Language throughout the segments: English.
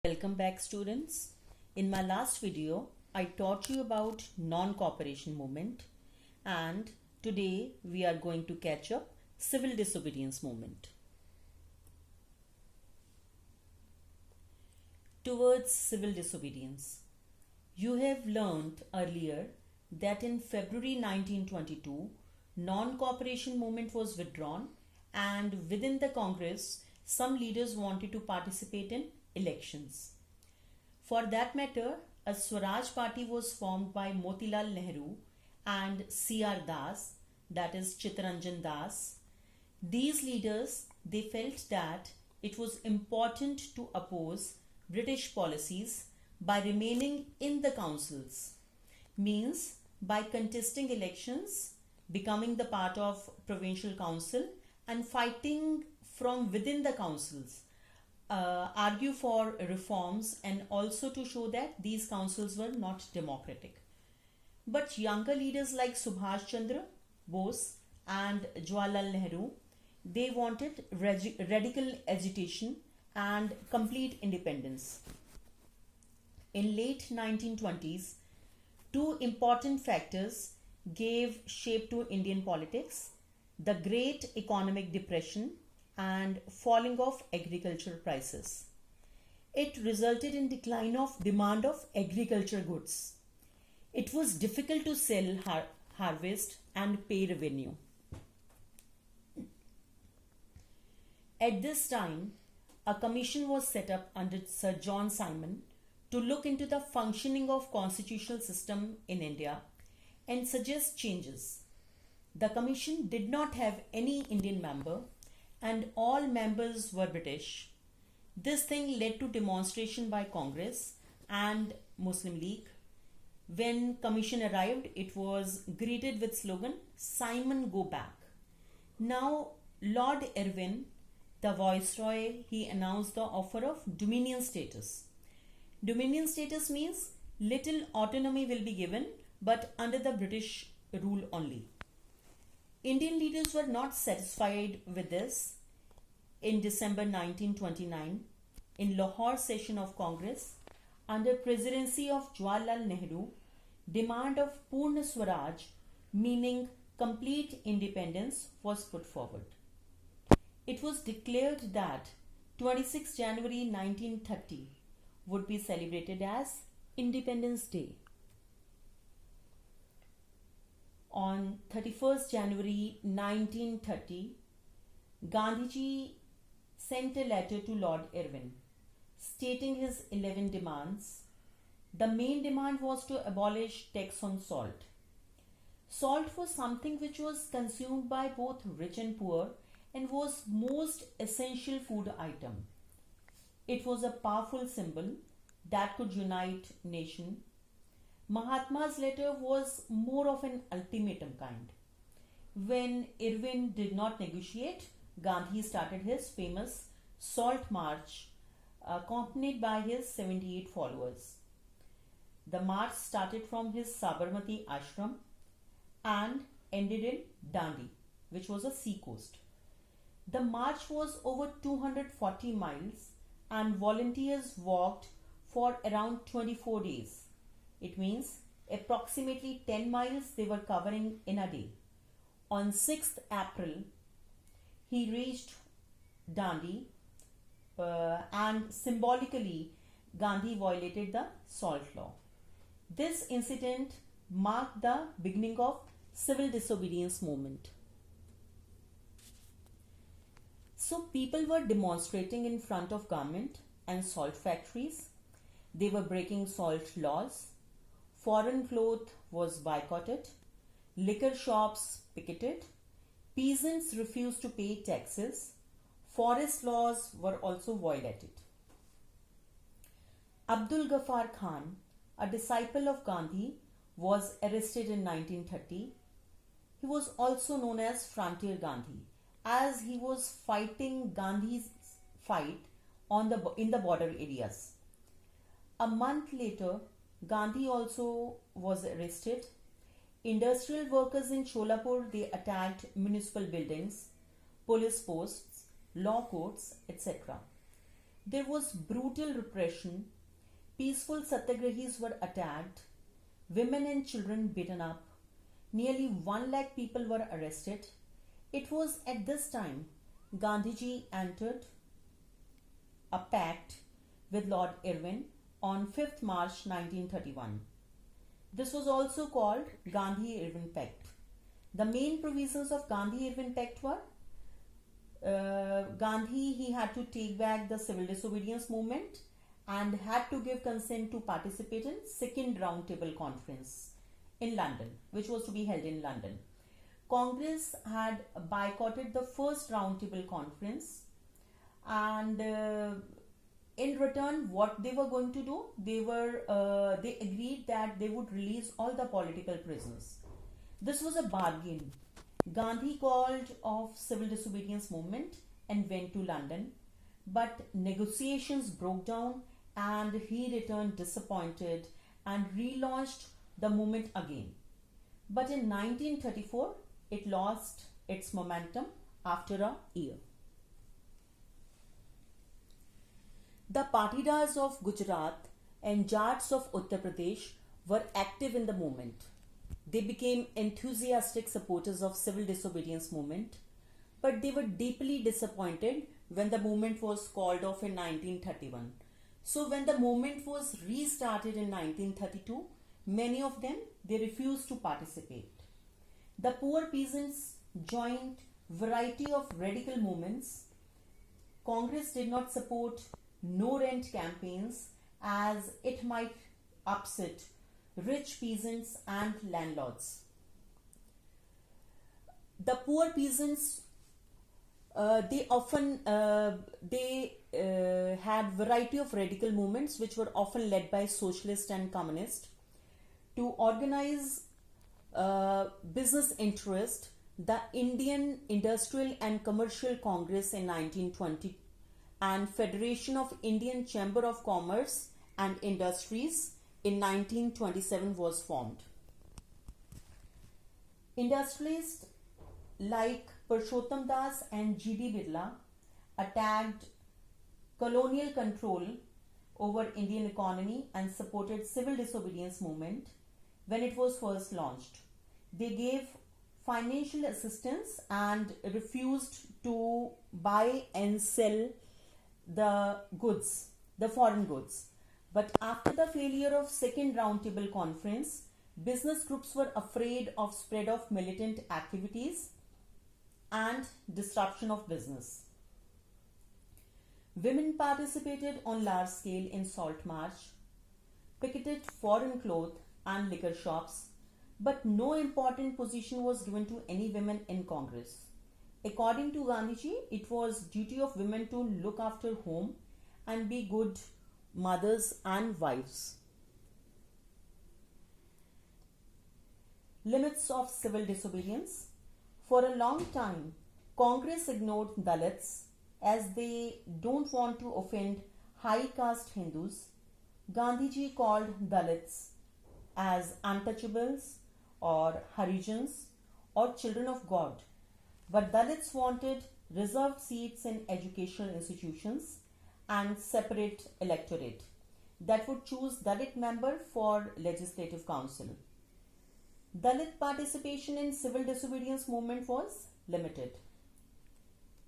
Welcome back, students. In my last video, I taught you about non-cooperation movement, and today we are going to catch up civil disobedience movement. Towards civil disobedience. You have learned earlier that in February 1922, non-cooperation movement was withdrawn, and within the Congress, some leaders wanted to participate in elections. For that matter, a Swaraj party was formed by Motilal Nehru and C.R. Das, that is Chittaranjan Das. These leaders, they felt that it was important to oppose British policies by remaining in the councils, means by contesting elections, becoming the part of provincial council and fighting from within the councils, argue for reforms and also to show that these councils were not democratic. But younger leaders like Subhash Chandra Bose and Jawaharlal Nehru, they wanted radical agitation and complete independence. In late 1920s, two important factors gave shape to Indian politics: the Great Economic Depression and falling of agricultural prices. It resulted in decline of demand of agriculture goods. It was difficult to sell harvest and pay revenue. At this time, a commission was set up under Sir John Simon to look into the functioning of constitutional system in India and suggest changes. The commission did not have any Indian member and all members were British. This thing led to demonstration by Congress and Muslim League. When commission arrived, it was greeted with slogan, "Simon, go back." Now, Lord Irwin, the Viceroy, he announced the offer of Dominion status. Dominion status means little autonomy will be given, but under the British rule only. Indian leaders were not satisfied with this. In December 1929, in Lahore session of Congress, under presidency of Jawaharlal Nehru, demand of Purna Swaraj, meaning complete independence, was put forward. It was declared that 26 January 1930 would be celebrated as Independence Day. On 31st January 1930, Gandhiji sent a letter to Lord Irwin stating his 11 demands. The main demand was to abolish tax on salt. Salt was something which was consumed by both rich and poor and was most essential food item. It was a powerful symbol that could unite nation. Mahatma's letter was more of an ultimatum kind. When Irwin did not negotiate, Gandhi started his famous Salt March, accompanied by his 78 followers. The march started from his Sabarmati ashram and ended in Dandi, which was a sea coast. The march was over 240 miles and volunteers walked for around 24 days. It means approximately 10 miles they were covering in a day. On 6th April, he reached Dandi and symbolically Gandhi violated the salt law. This incident marked the beginning of civil disobedience movement. So people were demonstrating in front of government and salt factories. They were breaking salt laws. Foreign cloth was boycotted. Liquor shops picketed. Peasants refused to pay taxes. Forest laws were also violated. Abdul Ghaffar Khan, a disciple of Gandhi, was arrested in 1930. He was also known as Frontier Gandhi, as he was fighting Gandhi's fight in the border areas. A month later, Gandhi also was arrested. Industrial workers in Sholapur, they attacked municipal buildings, police posts, law courts, etc. There was brutal repression, peaceful satyagrahis were attacked, women and children beaten up, nearly 1 lakh people were arrested. It was at this time Gandhiji entered a pact with Lord Irwin on 5th March 1931. This was also called Gandhi-Irwin Pact. The main provisions of Gandhi-Irwin Pact were Gandhi, he had to take back the civil disobedience movement and had to give consent to participate in second round table conference in London, which was to be held in London. Congress had boycotted the first round table conference, and in return what they were going to do, they agreed that they would release all the political prisoners. This was a bargain. Gandhi called off civil disobedience movement and went to London, but negotiations broke down and he returned disappointed and relaunched the movement again. But in 1934 it lost its momentum after a year. The Patidars of Gujarat and Jats of Uttar Pradesh were active in the movement. They became enthusiastic supporters of civil disobedience movement, but they were deeply disappointed when the movement was called off in 1931. So when the movement was restarted in 1932, many of them, they refused to participate. The poor peasants joined variety of radical movements. Congress did not support no rent campaigns as it might upset rich peasants and landlords. The poor peasants, they often had variety of radical movements which were often led by socialist and communist to organize business interest. The Indian Industrial and Commercial Congress in 1920 and Federation of Indian Chamber of Commerce and Industries in 1927 was formed. Industrialists like Purushottam Das and G.D. Birla attacked colonial control over Indian economy and supported civil disobedience movement when it was first launched. They gave financial assistance and refused to buy and sell the goods, the foreign goods. But after the failure of second roundtable conference, business groups were afraid of spread of militant activities and disruption of business. Women participated on large scale in Salt March, picketed foreign cloth and liquor shops, but no important position was given to any women in Congress. According to Gandhiji, it was duty of women to look after home and be good mothers and wives. Limits of civil disobedience. For a long time, Congress ignored Dalits as they don't want to offend high caste Hindus. Gandhiji called Dalits as untouchables or Harijans or children of God. But Dalits wanted reserved seats in educational institutions and separate electorate that would choose Dalit member for legislative council. Dalit participation in civil disobedience movement was limited.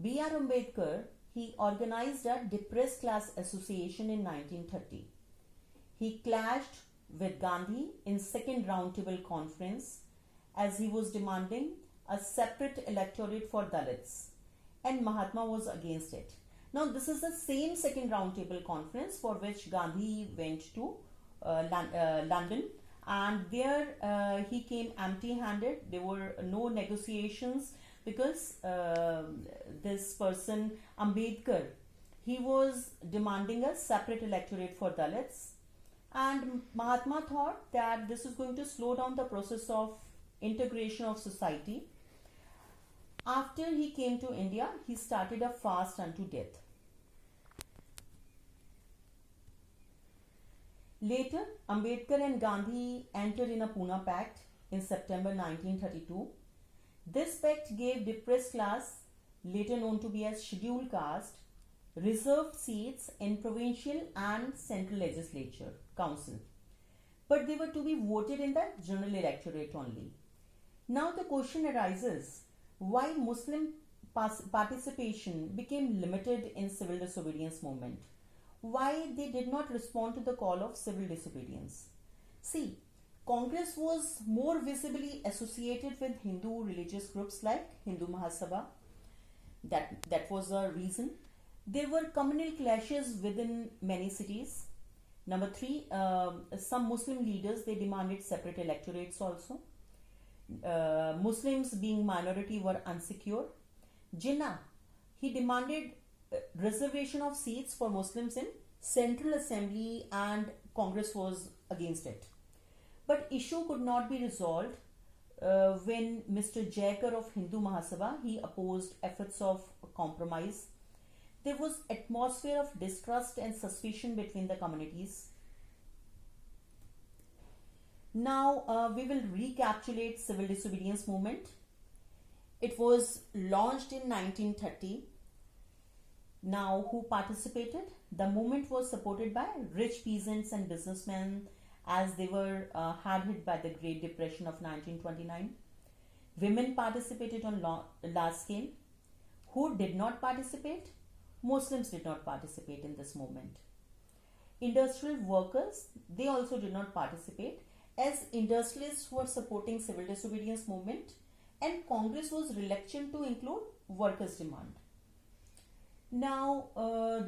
B.R. Ambedkar, he organized a depressed class association in 1930. He clashed with Gandhi in second roundtable conference as he was demanding a separate electorate for Dalits, and Mahatma was against it. Now this is the same second roundtable conference for which Gandhi went to London, and there he came empty-handed. There were no negotiations because this person Ambedkar, he was demanding a separate electorate for Dalits, and Mahatma thought that this is going to slow down the process of integration of society. After he came to India, he started a fast unto death. Later, Ambedkar and Gandhi entered in a Pune Pact in September 1932. This pact gave depressed class, later known to be as scheduled caste, reserved seats in provincial and central legislature council, but they were to be voted in the general electorate only. Now the question arises, why Muslim participation became limited in civil disobedience movement? Why they did not respond to the call of civil disobedience? See, Congress was more visibly associated with Hindu religious groups like Hindu Mahasabha. That was the reason. There were communal clashes within many cities. Number three, some Muslim leaders, they demanded separate electorates also. Muslims being minority were unsecure. Jinnah, he demanded reservation of seats for Muslims in Central Assembly, and Congress was against it. But issue could not be resolved when Mr. Jaikar of Hindu Mahasabha, he opposed efforts of compromise. There was atmosphere of distrust and suspicion between the communities. Now we will recapitulate civil disobedience movement. It was launched in 1930. Now who participated? The movement was supported by rich peasants and businessmen as they were hard hit by the Great Depression of 1929. Women participated on large scale. Who did not participate? Muslims did not participate in this movement. Industrial workers, they also did not participate, as industrialists were supporting civil disobedience movement and Congress was reluctant to include workers' demand. Now,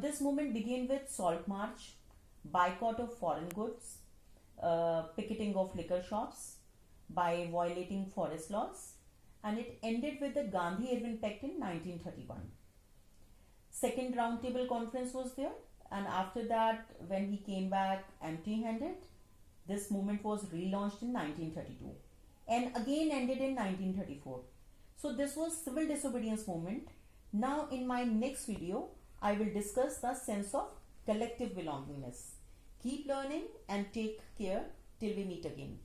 this movement began with Salt March, boycott of foreign goods, picketing of liquor shops by violating forest laws, and it ended with the Gandhi-Irwin Pact in 1931. Second roundtable conference was there, and after that, when he came back empty-handed, this movement was relaunched in 1932 and again ended in 1934. So this was civil disobedience movement. Now in my next video, I will discuss the sense of collective belongingness. Keep learning and take care till we meet again.